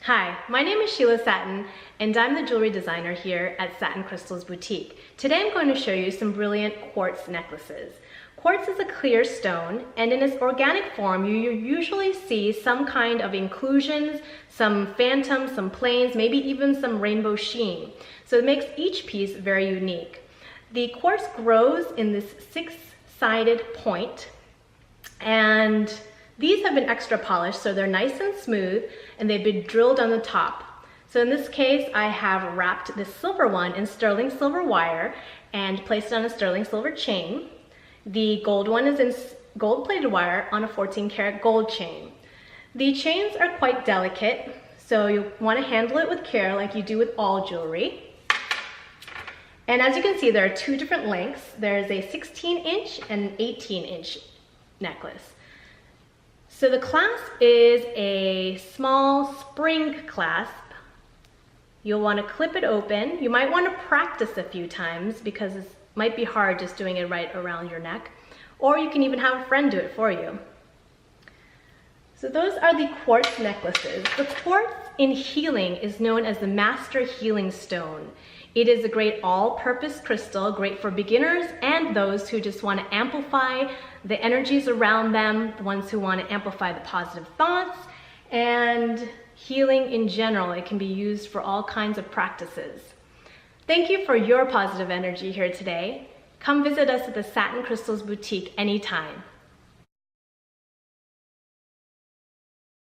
Hi, my name is Sheila Satin, and I'm the jewelry designer here at Satin Crystals Boutique. Today I'm going to show you some brilliant quartz necklaces. Quartz is a clear stone, and in its organic form, you usually see some kind of inclusions, some phantoms, some planes, maybe even some rainbow sheen. So it makes each piece very unique. The quartz grows in this six-sided point, and these have been extra polished, so they're nice and smooth, and they've been drilled on the top. So in this case, I have wrapped this silver one in sterling silver wire and placed it on a sterling silver chain. The gold one is in gold-plated wire on a 14-karat gold chain. The chains are quite delicate, so you want to handle it with care like you do with all jewelry. And as you can see, there are two different lengths. There's a 16-inch and an 18-inch necklace. So the clasp is a small spring clasp. You'll want to clip it open. You might want to practice a few times because it might be hard just doing it right around your neck. Or you can even have a friend do it for you. So those are the quartz necklaces. The quartz in healing is known as the master healing stone. It is a great all-purpose crystal, great for beginners and those who just want to amplify the energies around them, the ones who want to amplify the positive thoughts, and healing in general. It can be used for all kinds of practices. Thank you for your positive energy here today. Come visit us at the Satin Crystals Boutique anytime.